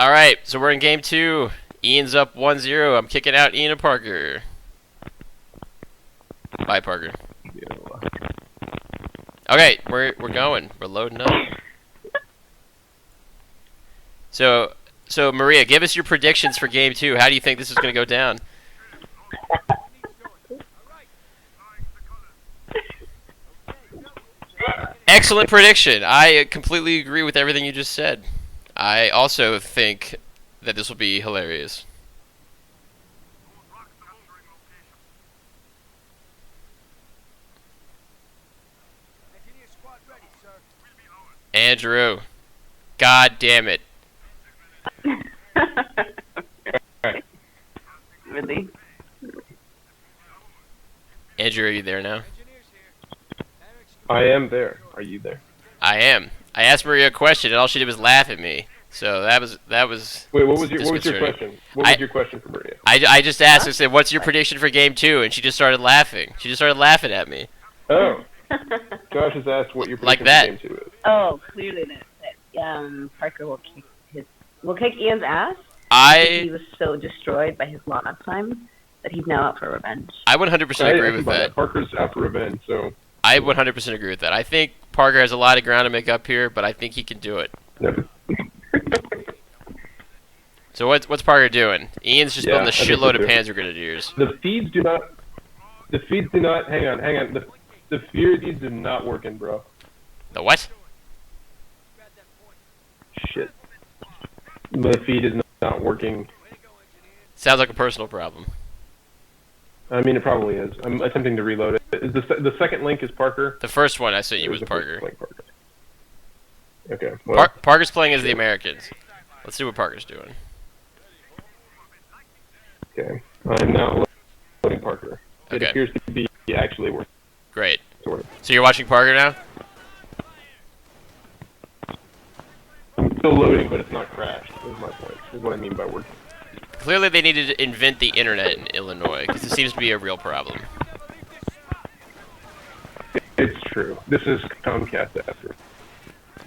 All right, so we're in game 2. Ian's up 1-0. I'm kicking out Ian and Parker. Bye, Parker. Okay, we're going. We're loading up. So Maria, give us your predictions for game 2. How do you think this is going to go down? Excellent prediction. I completely agree with everything you just said. I also think that this will be hilarious. Andrew. God damn it. Really? Andrew, are you there now? I am there. Are you there? I am. I asked Maria a question, and all she did was laugh at me. So that was. Wait, what was your question? What was your question for Maria? I just asked. I said, "What's your prediction for game 2?" And she just started laughing. She just started laughing at me. Oh. Josh has asked what your prediction for game 2 is. Oh, clearly that Parker will kick Ian's ass. He was so destroyed by his lockup time that he's now out for revenge. I 100% agree with that. Parker's out for revenge, so. I 100% agree with that. I think Parker has a lot of ground to make up here, but I think he can do it. Never. So what's Parker doing? Ian's just building a shitload of Panzer Grenadiers. The feeds do not. Hang on. The feeds are not working, bro. The what? Shit. The feed is not working. Sounds like a personal problem. I mean, it probably is. I'm attempting to reload it. Is the second link is Parker? The first one I sent you was Parker. Okay. Well, Parker's playing as the Americans. Let's see what Parker's doing. Okay. I'm now loading Parker. It Okay. appears to be actually working. Great. Sort of. So you're watching Parker now? I'm still loading, but it's not crashed. Is my point. Is what I mean by working. Clearly they needed to invent the internet in Illinois, because it seems to be a real problem. It's true. This is Comcast after.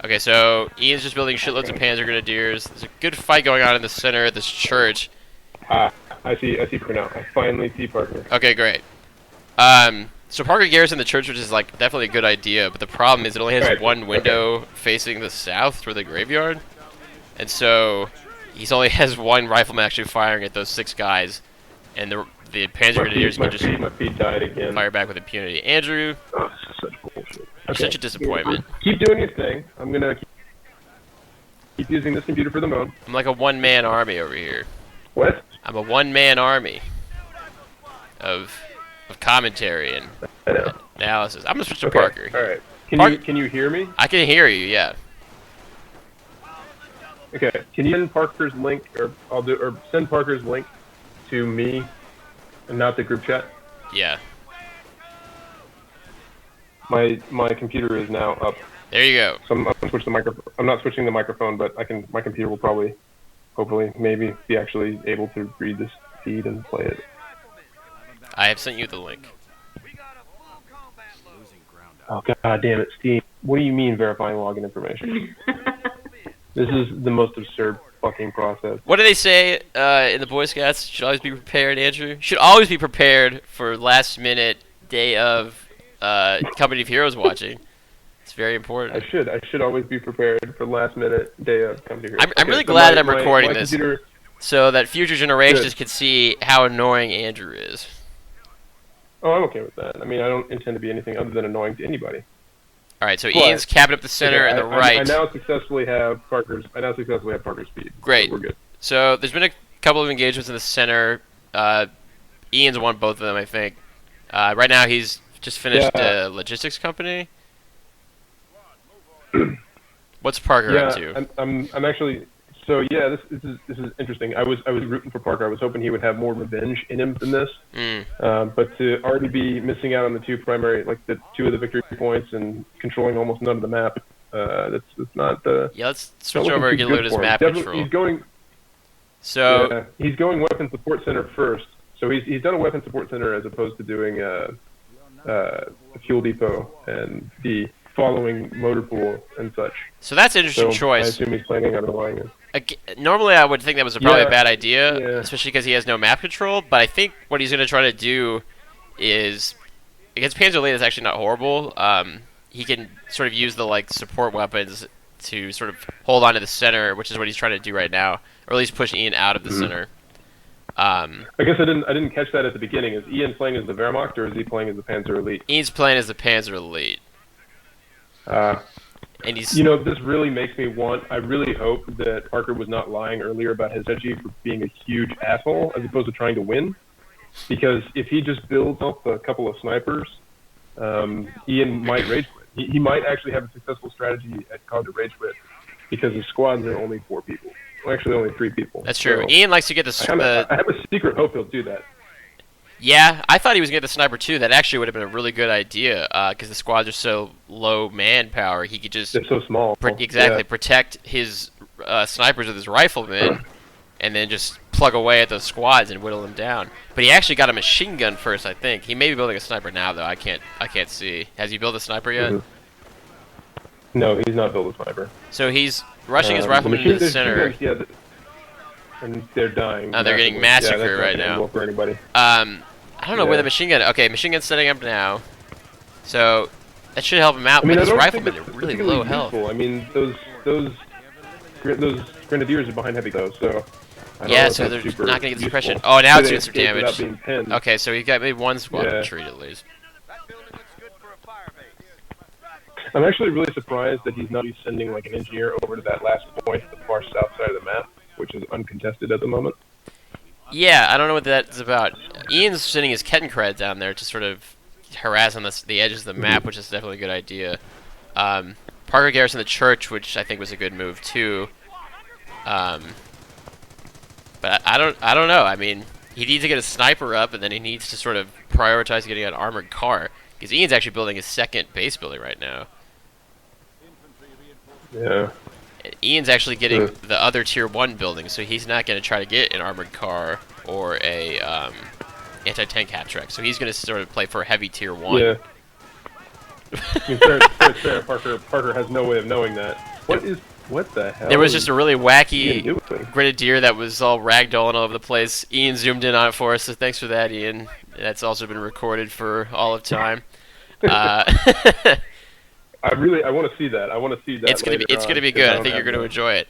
Okay, so Ian's just building shitloads of Panzer Grenadiers. There's a good fight going on in the center of this church. Ah, I see for now. I finally see Parker. Okay, great. So Parker garrison the church, which is like definitely a good idea, but the problem is it only has one window facing the south toward the graveyard, and so he only has one rifleman actually firing at those 6 guys, and the Panzer Grenadiers can just fire back with impunity. Andrew, oh, this is such bullshit. you're such a disappointment. Keep doing your thing. I'm gonna keep using this computer for the moment. I'm like a one-man army over here. What? I'm a one-man army of commentary and analysis. I'm gonna switch to Parker. All right. Can you hear me? I can hear you. Yeah. Okay. Can you send Parker's link, or send Parker's link to me, and not the group chat? Yeah. My computer is now up. There you go. So I'm gonna switch the microphone. I'm not switching the microphone, but my computer will probably, hopefully, maybe be actually able to read this feed and play it. I have sent you the link. Oh god damn it, Steve! What do you mean verifying login information? This is the most absurd fucking process. What do they say in the Boy Scouts? Should always be prepared, Andrew. Should always be prepared for last minute day of Company of Heroes watching. It's very important. I should always be prepared for last minute day of Company of Heroes. I'm really glad that I'm recording this, so that future generations can see how annoying Andrew is. Oh, I'm okay with that. I mean, I don't intend to be anything other than annoying to anybody. Alright, so Ian's capping up the center and the right. I now successfully have Parker's speed. Great. So we're good. So there's been a couple of engagements in the center. Ian's won both of them, I think. Right now he's just finished a logistics company. What's Parker up to? I'm actually. So yeah, this is interesting. I was rooting for Parker. I was hoping he would have more revenge in him than this. But to already be missing out on the 2 primary, like the 2 of the victory points and controlling almost none of the map, that's not. Yeah, let's switch over and get a look at his map control. He's going. So yeah, he's going weapon support center first. So he's done a weapon support center as opposed to doing a fuel depot and the following motor pool and such. So that's an interesting choice. I assume he's planning on relying on. Normally, I would think that was probably a bad idea, especially because he has no map control. But I think what he's going to try to do is, against Panzer Elite, is actually not horrible. He can sort of use the support weapons to sort of hold on to the center, which is what he's trying to do right now, or at least push Ian out of the center. I guess I didn't catch that at the beginning. Is Ian playing as the Wehrmacht, or is he playing as the Panzer Elite? Ian's playing as the Panzer Elite. And he's, this really makes me I really hope that Parker was not lying earlier about his strategy for being a huge asshole as opposed to trying to win. Because if he just builds up a couple of snipers, Ian might rage quit. He might actually have a successful strategy at COD to rage quit because his squads are only 4 people. Well, actually, only 3 people. That's true. So Ian likes to get I have a secret hope he'll do that. Yeah, I thought he was going to get the sniper too. That actually would have been a really good idea because the squads are so low manpower. He could just... They're so small. Protect his snipers with his riflemen and then just plug away at those squads and whittle them down. But he actually got a machine gun first, I think. He may be building a sniper now, though. I can't see. Has he built a sniper yet? No, he's not built a sniper. So he's rushing his riflemen into the center. And they're dying. Oh, they're getting massacred right now. For anybody. I don't know where the machine gun... Okay, machine gun's setting up now. So, that should help him out, but his riflemen are really low health. I mean, those grenadiers are behind heavy though, so... Yeah, so they're not going to get the suppression. Oh, now it's doing some damage. Okay, so he got maybe one squad retreat at least. I'm actually really surprised that he's not sending an engineer over to that last point at the far south side of the map, which is uncontested at the moment. Yeah, I don't know what that's about. Ian's sending his Kettenkred down there to sort of harass on the edges of the map, which is definitely a good idea. Parker garrison the church, which I think was a good move too. But I don't know. I mean, he needs to get a sniper up, and then he needs to sort of prioritize getting an armored car, because Ian's actually building his second base building right now. Yeah. Ian's actually getting the other tier 1 building, so he's not going to try to get an armored car or a anti-tank half-track. So he's going to sort of play for a heavy tier 1. Yeah. Fair. Parker has no way of knowing that. What the hell? There was just a really wacky grenadier that was all ragdolling all over the place. Ian zoomed in on it for us, so thanks for that, Ian. That's also been recorded for all of time. I want to see that. It's gonna be good. I think you're gonna enjoy it.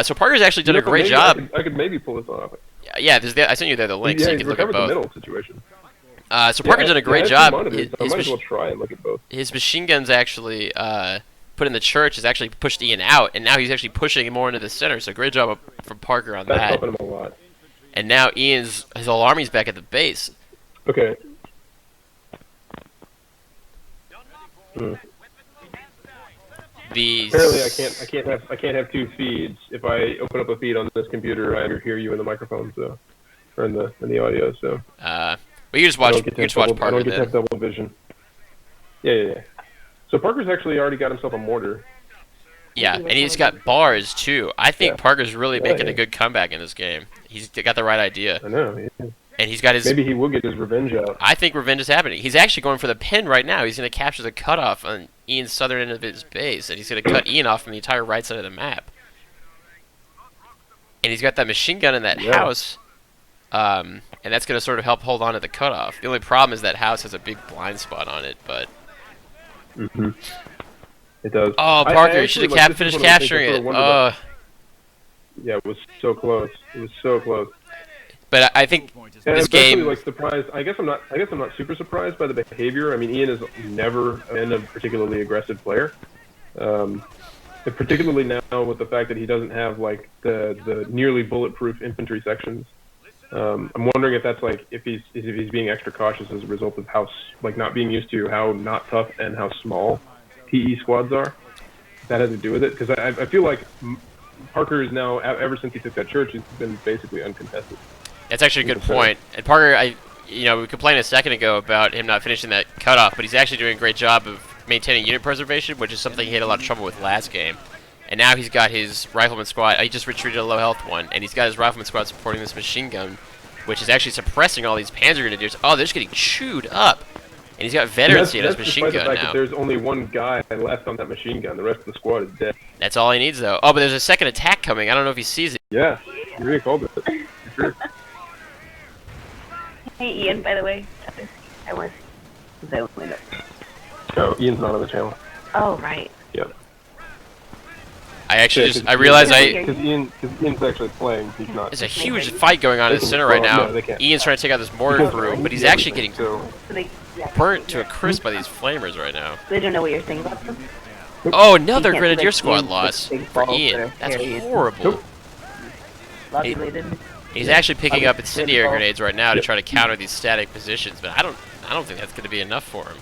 So Parker's actually done a great job. I could maybe pull this off. Yeah, I sent you the link so you can look at both. The middle situation. So Parker's done a great job. I might as well try and look at both. His machine guns actually put in the church has actually pushed Ian out, and now he's actually pushing more into the center. So great job from Parker on that. That's helping him a lot. And now his whole army's back at the base. Okay. Apparently, I can't have 2 feeds. If I open up a feed on this computer, I hear you in the microphone, so or in the audio. So. Well, you just watch. Parker. I don't get to have double vision. Yeah. So Parker's actually already got himself a mortar. Yeah, and he's got bars too. I think Parker's really making a good comeback in this game. He's got the right idea. I know. Yeah. And he's got his... Maybe he will get his revenge out. I think revenge is happening. He's actually going for the pin right now. He's going to capture the cutoff on Ian's southern end of his base, and he's going to cut Ian off from the entire right side of the map. And he's got that machine gun in that house, and that's going to sort of help hold on to the cutoff. The only problem is that house has a big blind spot on it, but... It does. Oh, Parker, you should have finished capturing it. Yeah, it was so close. It was so close. But I think this game... surprised. I guess I'm not super surprised by the behavior. I mean, Ian has never been a particularly aggressive player. Particularly now with the fact that he doesn't have the nearly bulletproof infantry sections. I'm wondering if that's if he's being extra cautious as a result of how not being used to how not tough and how small PE squads are. That has to do with it, because I feel like Parker is now, ever since he took that church, he's been basically uncontested. That's actually a good point. And Parker, we complained a second ago about him not finishing that cutoff, but he's actually doing a great job of maintaining unit preservation, which is something he had a lot of trouble with last game. And now he's got his rifleman squad. He just retreated a low health one, and he's got his rifleman squad supporting this machine gun, which is actually suppressing all these panzer grenadiers. Oh, they're just getting chewed up. And he's got veterancy in his machine gun the fact now. That there's only one guy left on that machine gun. The rest of the squad is dead. That's all he needs, though. Oh, but there's a second attack coming. I don't know if he sees it. Yeah, you really called it. For sure. Hey, Ian, by the way. I was. Oh, Ian's not on the channel. Oh, right. Yep. I actually I realized Because Ian's actually playing. He's not. There's a huge fight going on in the center right now. Ian's trying to take out this mortar crew, but he's actually getting burnt to a crisp by these flamers right now. They don't know what you're saying about them. Oh, another Grenadier squad loss for Ian. That's horrible. He's actually picking up incendiary grenades right now to try to counter these static positions, but I don't think that's going to be enough for him.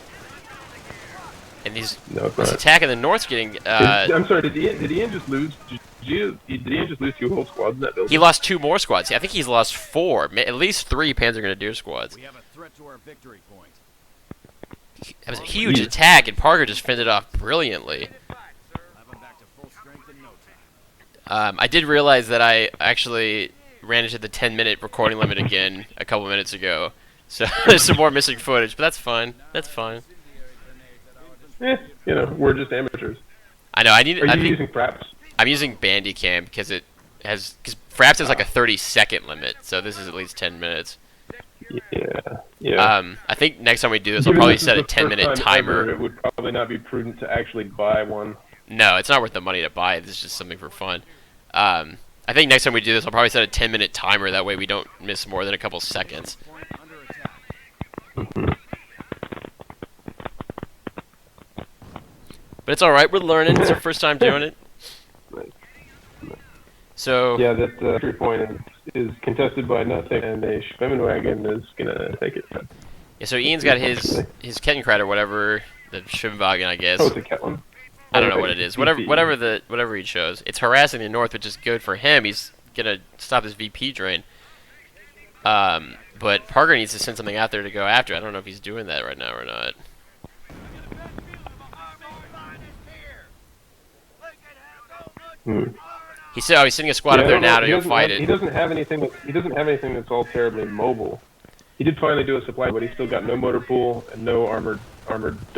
And this attack in the north's getting. I'm sorry. Did Ian just lose? Did Ian just lose 2 whole squads in that building? He lost 2 more squads. I think he's lost 4, at least 3 Panzer Grenadier squads. We have a threat to our victory point. That was a huge attack, and Parker just fended off brilliantly. I did realize that I actually ran into the 10-minute recording limit again a couple minutes ago, so there's some more missing footage, but that's fine. That's fine. You know, we're just amateurs. I know. Are you using Fraps? I'm using Bandicam because Fraps has like a 30-second limit, so this is at least 10 minutes. Yeah. I think next time we do this, I'll probably set a 10-minute timer. It would probably not be prudent to actually buy one. No, it's not worth the money to buy it. This is just something for fun. I think next time we do this, I'll probably set a 10-minute timer. That way we don't miss more than a couple seconds. But it's alright, we're learning. It's our first time doing it. So yeah, that entry point is contested by nothing, and a Schwimmenwagen is gonna take it. Yeah, so Ian's got his Kettenkrad or whatever, the Schwimmwagen, I guess. Oh, it's a Kettler. I don't know what it is. Whatever he chose. It's harassing the north, which is good for him. He's gonna stop this VP drain. But Parker needs to send something out there to go after. I don't know if he's doing that right now or not. He said, he's sending a squad up there now to go fight it. He doesn't have anything that's all terribly mobile. He did finally do a supply, but he's still got no motor pool and no armored.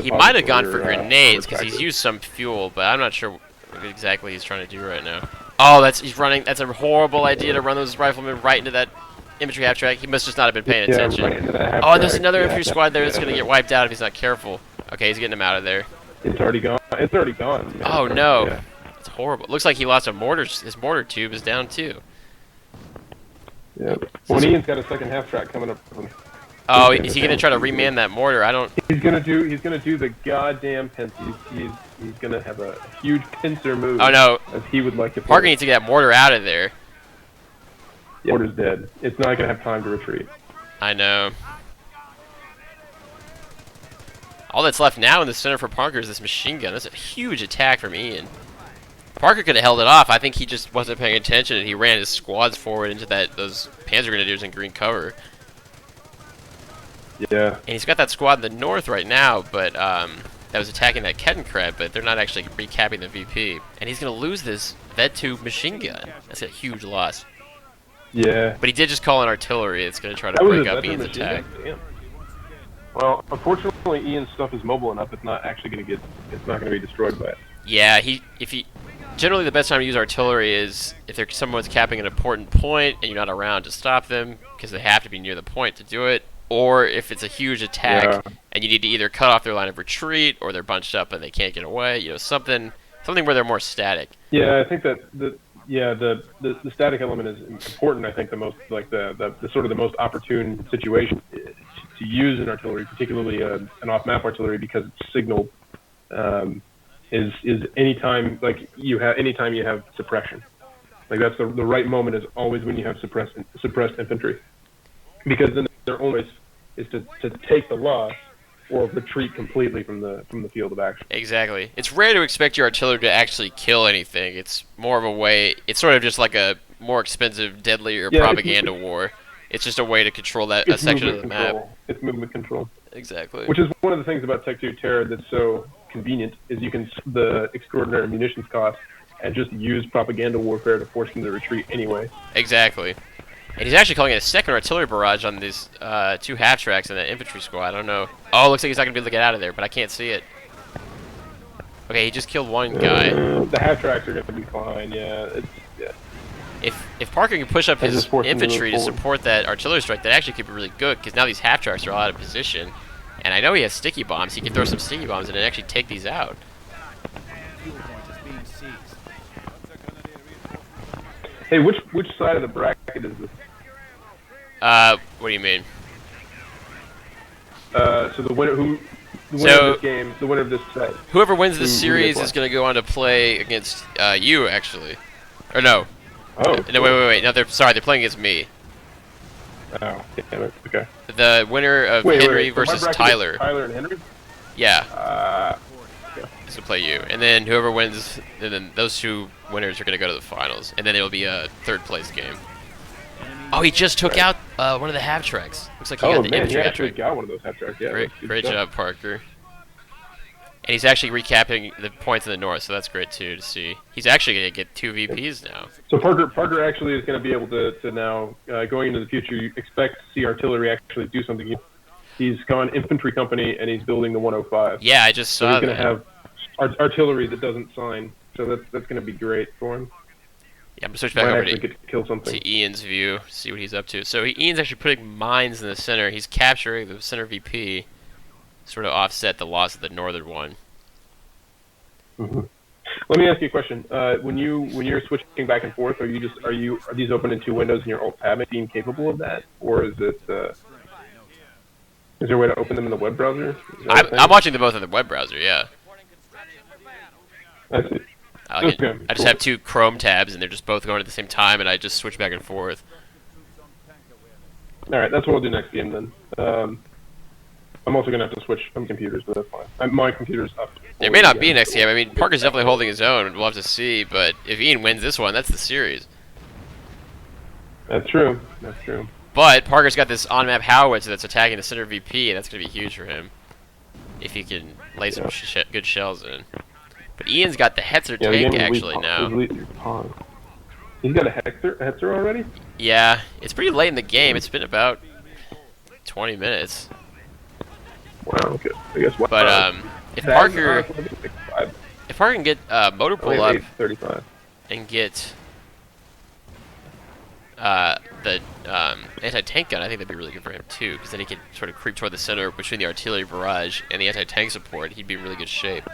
He might have gone for grenades because he's used some fuel, but I'm not sure what exactly he's trying to do right now. Oh, he's running. That's a horrible idea to run those riflemen right into that infantry half track. He must just not have been paying attention. Right into that and there's another infantry squad there that's going to get wiped out if he's not careful. Okay, he's getting him out of there. It's already gone. It's already gone. Man. Oh no. Yeah. It's horrible. It looks like he lost a mortar. His mortar tube is down too. Yeah. Well, Ian's got a second half track coming up. Oh, is he gonna try to reman that mortar? I don't. He's gonna do the goddamn pincer. He's gonna have a huge pincer move. Oh no. As he would like to. Parker needs to get that mortar out of there. Yeah, mortar's dead. It's not gonna have time to retreat. I know. All that's left now in the center for Parker is this machine gun. That's a huge attack from Ian. Parker could have held it off. I think he just wasn't paying attention and he ran his squads forward into those Panzer Grenadiers in green cover. Yeah. And he's got that squad in the north right now, but that was attacking that Kettenkrad, but they're not actually recapping the VP. And he's going to lose this Ved-2 machine gun. That's a huge loss. Yeah. But he did just call in artillery. It's going to try to break up Ian's attack. Damn. Well, unfortunately, Ian's stuff is mobile enough. It's not actually going to it's not going to be destroyed by it. Yeah, generally the best time to use artillery is if someone's capping an important point and you're not around to stop them because they have to be near the point to do it, or if it's a huge attack and you need to either cut off their line of retreat or they're bunched up and they can't get away. You know, something where they're more static. Yeah, I think that the static element is important. I think the most the sort of the most opportune situation to use an artillery, particularly an off-map artillery, because it's signaled. Is anytime you have suppression. Like that's the right moment is always when you have suppressed infantry, because then their only choice is to take the loss or retreat completely from the field of action. Exactly. It's rare to expect your artillery to actually kill anything. It's more of a way. It's sort of just like a more expensive, deadlier propaganda war. It's just a way to control a section of the map. It's movement control. Exactly. Which is one of the things about Tech 2 Terror that's so convenient is you can the extraordinary munitions cost and just use propaganda warfare to force them to retreat anyway. Exactly. And he's actually calling it a second artillery barrage on these 2 half-tracks and the infantry squad. I don't know. Oh, looks like he's not going to be able to get out of there, but I can't see it. Okay, he just killed 1 guy. The half-tracks are going to be fine, yeah. If Parker can push up his infantry to support that artillery strike, that actually could be really good, because now these half-tracks are all out of position. And I know he has sticky bombs. He can throw some sticky bombs and actually take these out. Hey, which side of the bracket is this? What do you mean? So the winner of this game, the winner of this set. Whoever wins this series is going to go on to play against you, actually. Or no. Oh. No, wait. No, they're playing against me. Oh, damn it. Okay. The winner of Henry versus Tyler. Tyler and Henry? Yeah. Is to play you, and then whoever wins, and then those 2 winners are going to go to the finals, and then it'll be a 3rd place game. Oh, he just took out one of the half tracks. Looks like he got the infantry half track. Got one of those half tracks. Yeah. Great job, Parker. And he's actually recapping the points in the north, so that's great too to see. He's actually going to get 2 VPs now. So Parker actually is going to be able to now, going into the future, you expect to see artillery actually do something. He's gone infantry company and he's building the 105. Yeah, I just saw that. He's going to have artillery that doesn't sign, so that's going to be great for him. Yeah, I'm going to switch back over to Ian's view, see what he's up to. So Ian's actually putting mines in the center. He's capturing the center VP, sort of offset the loss of the northern one. Mm-hmm. Let me ask you a question. When you're switching back and forth, are these open in 2 windows in your alt tab being capable of that, or is it? Is there a way to open them in the web browser? I'm watching them both in the web browser. Yeah. I see. I just have 2 Chrome tabs, and they're just both going at the same time, and I just switch back and forth. All right, that's what we'll do next game then. I'm also gonna have to switch some computers, but that's fine. My computer's up. There may not be next game. I mean, Parker's definitely holding his own. We'll have to see. But if Ian wins this one, that's the series. That's true. But Parker's got this on-map howitzer that's attacking the center VP, and that's gonna be huge for him if he can lay some good shells in. But Ian's got the Hetzer tank actually now. He's got a Hetzer already? Yeah, it's pretty late in the game. It's been about 20 minutes. Wow, okay. I guess. But if Parker can get motor pull up 35 and get the anti-tank gun, I think that'd be really good for him too, because then he could sort of creep toward the center between the artillery barrage and the anti-tank support. He'd be in really good shape.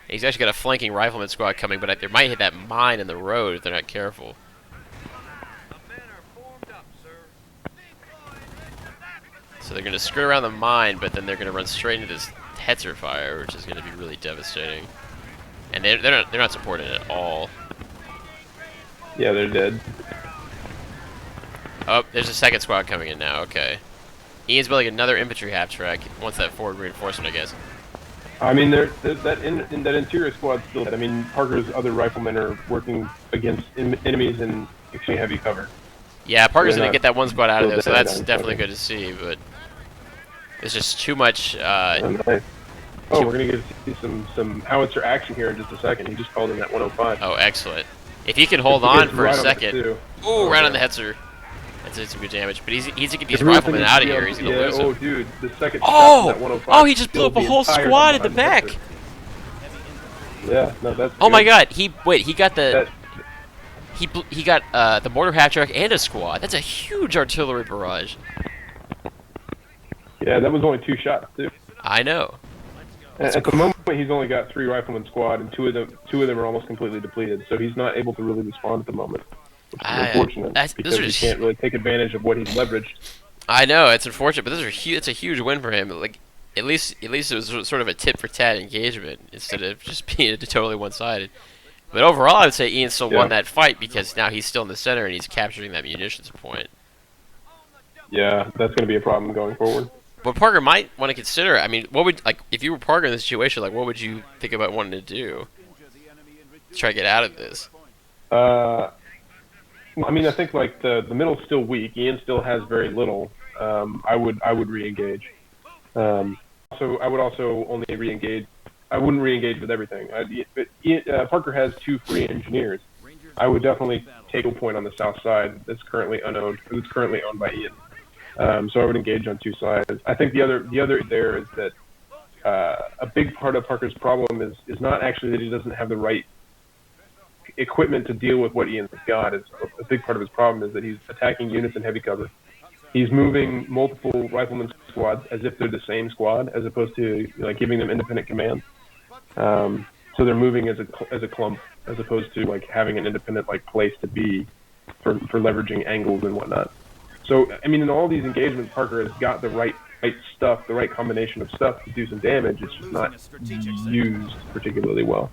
He's actually got a flanking rifleman squad coming, but they might hit that mine in the road if they're not careful. So they're going to skirt around the mine, but then they're going to run straight into this Hetzer fire, which is going to be really devastating. And they're not supporting it at all. Yeah, they're dead. Oh, there's a second squad coming in now. Okay. Ian's building another infantry half track. Wants that forward reinforcement, I guess. I mean, that interior squad's still dead. I mean, Parker's other riflemen are working against enemies in extremely heavy cover. Yeah, Parker's going to get that one squad out of there, so that's definitely good to see, but there's just too much... nice. Oh, we're going to get to see some howitzer action here in just a second. He just called in that 105. Oh, excellent. If he can hold on for a second... Ooh, right on the Hetzer. That's some good damage, but he's to get these riflemen out of here. He's going to lose them. Oh, dude, the second shot that 105... Oh, he just blew up a whole squad in the back! Yeah, no, that's Oh my god, he got the... He got the mortar half track and a squad. That's a huge artillery barrage. Yeah, that was only 2 shots too. I know. At the moment, he's only got 3 rifleman squad, and two of them are almost completely depleted. So he's not able to really respond at the moment, which is unfortunate because he can't really take advantage of what he's leveraged. I know, it's unfortunate, but it's a huge win for him. Like at least it was sort of a tit for tat engagement instead of just being totally one-sided. But overall, I would say Ian still won that fight because now he's still in the center and he's capturing that munitions point. Yeah, that's going to be a problem going forward. But Parker might want to consider. I mean, what would if you were Parker in this situation? Like, what would you think about wanting to do to try to get out of this? I mean, I think like the middle's still weak. Ian still has very little. I would re-engage. So I would also only re-engage. I wouldn't re-engage with everything. Parker has 2 free engineers, I would definitely take a point on the south side that's currently unowned, that's currently owned by Ian. So I would engage on two sides. I think the other there is that a big part of Parker's problem is not actually that he doesn't have the right equipment to deal with what Ian's got. It's a big part of his problem is that he's attacking units in heavy cover. He's moving multiple rifleman squads as if they're the same squad, as opposed to like giving them independent command. So they're moving as a clump, as opposed to like having an independent like place to be for leveraging angles and whatnot. So I mean, in all these engagements, Parker has got the right stuff, the right combination of stuff to do some damage. It's just not used particularly well.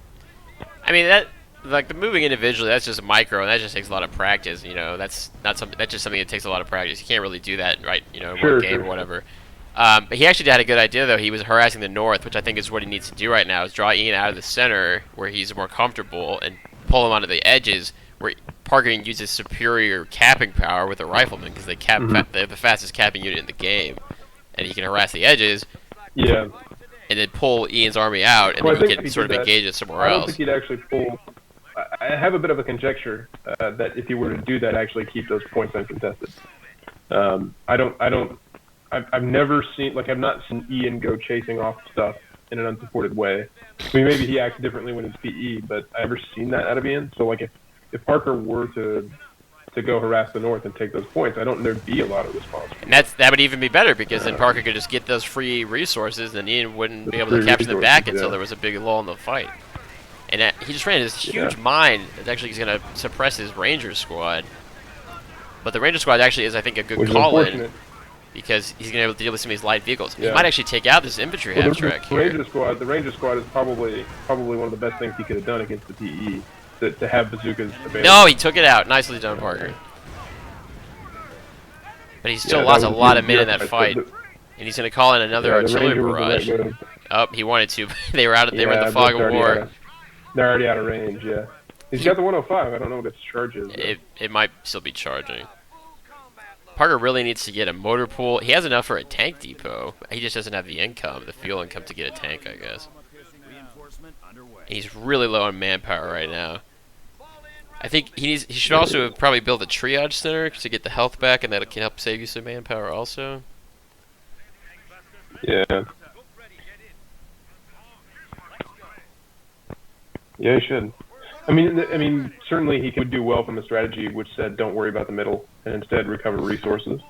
I mean, that like the moving individually, that's just micro, and that just takes a lot of practice. You know, that's not something. That's just something that takes a lot of practice. You can't really do that, right? You know, in one game or whatever. But he actually had a good idea though. He was harassing the north, which I think is what he needs to do right now. Is draw Ian out of the center where he's more comfortable and pull him onto the edges where Parker can use his superior capping power with the riflemen because they cap they're the fastest capping unit in the game, and he can harass the edges. Yeah. And then pull Ian's army out, and then he can sort of engage it somewhere else. I don't think he'd actually pull. I have a bit of a conjecture that if he were to do that, actually keep those points uncontested. I've never seen, like, I've not seen Ian go chasing off stuff in an unsupported way. I mean, maybe he acts differently when he's PE, but I've never seen that out of Ian. So, like, if Parker were to go harass the north and take those points, I don't know there'd be a lot of response. And that would even be better, because then Parker could just get those free resources, and Ian wouldn't be able to capture them back until there was a big lull in the fight. And he just ran this huge mine that actually is going to suppress his Ranger squad. But the Ranger squad actually is, I think, a good call-in, because he's going to be able to deal with some of these light vehicles. He might actually take out this infantry half-track here. The Ranger squad is probably one of the best things he could have done against the PE, to have bazookas available. No, he took it out. Nicely done, Parker. But he still lost a lot of men in that fight. And he's going to call in another artillery barrage. Oh, he wanted to. They were out. They were in the fog of war. They're already out of range, yeah. He's got the 105. I don't know what its charge is. It might still be charging. Parker really needs to get a motor pool. He has enough for a tank depot. He just doesn't have the income, the fuel income to get a tank, I guess. And he's really low on manpower right now. I think he should also probably build a triage center to get the health back, and that can help save you some manpower also. Yeah. Yeah, he should. I mean, certainly he could do well from a strategy which said don't worry about the middle and instead recover resources.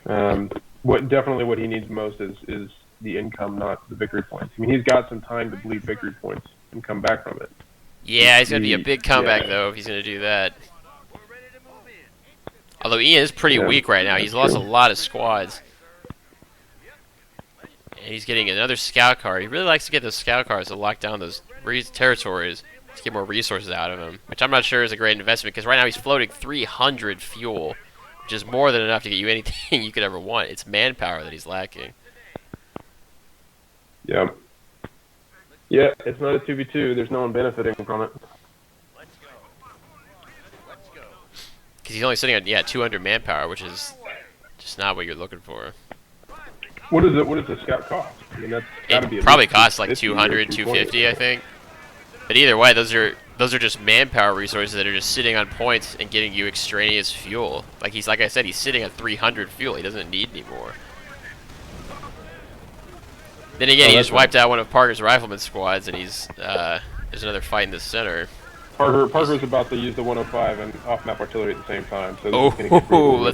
What he needs most is the income, not the victory points. I mean, he's got some time to bleed victory points and come back from it. Yeah, he's going to be a big comeback, though, if he's going to do that. Although Ian is pretty weak right now. He's lost a lot of squads. And he's getting another scout car. He really likes to get those scout cars to lock down those territories to get more resources out of him, which I'm not sure is a great investment, because right now he's floating 300 fuel, which is more than enough to get you anything you could ever want. It's manpower that he's lacking. Yeah. Yeah, it's not a 2v2. There's no one benefiting from it. Because he's only sitting on 200 manpower, which is just not what you're looking for. What does the scout cost? I mean, that's gotta be probably costs like 200, 250, I think. But either way, those are just manpower resources that are just sitting on points and getting you extraneous fuel. Like I said, he's sitting at 300 fuel. He doesn't need any more. Then again, he just wiped out one of Parker's rifleman squads, and there's another fight in the center. Parker's about to use the 105 and off-map artillery at the same time. So that's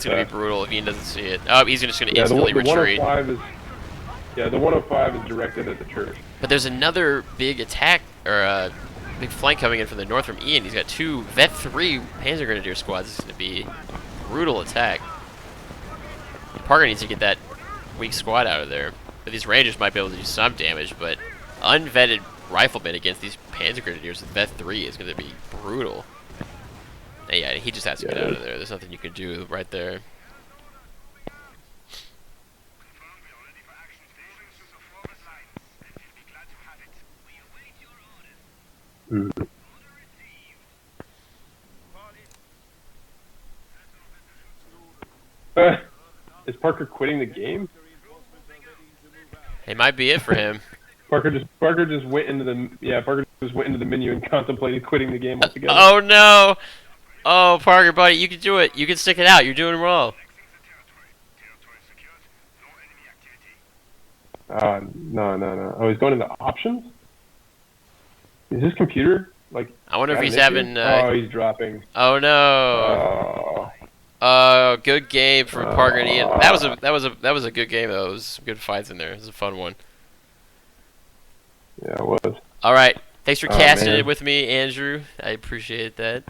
gonna be brutal if Ian doesn't see it. Oh, he's just gonna instantly retreat. The 105 is directed at the church. But there's another big attack, or big flank coming in from the north from Ian. He's got two Vet 3 Panzer Grenadier squads. This is gonna be a brutal attack. Parker needs to get that weak squad out of there. But these Rangers might be able to do some damage, but unvetted riflemen against these Panzer Grenadiers with Vet 3 is going to be brutal. And yeah, he just has to get out of there. There's nothing you can do right there. Is Parker quitting the game? It might be it for him. Parker just went into the menu and contemplated quitting the game altogether. Oh no! Oh, Parker, buddy, you can do it. You can stick it out. You're doing well. No. Oh, he's going into options? Is his computer, like... I wonder if he's having... oh, he's dropping. Oh, no. Good game from Parker and Ian. That was a good game, though. There was some good fights in there. It was a fun one. Yeah, it was. All right. Thanks for casting it with me, Andrew. I appreciate that.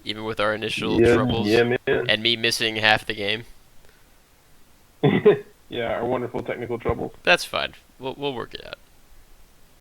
Even with our initial troubles. Yeah, man. And me missing half the game. Yeah, our wonderful technical troubles. That's fine. We'll work it out.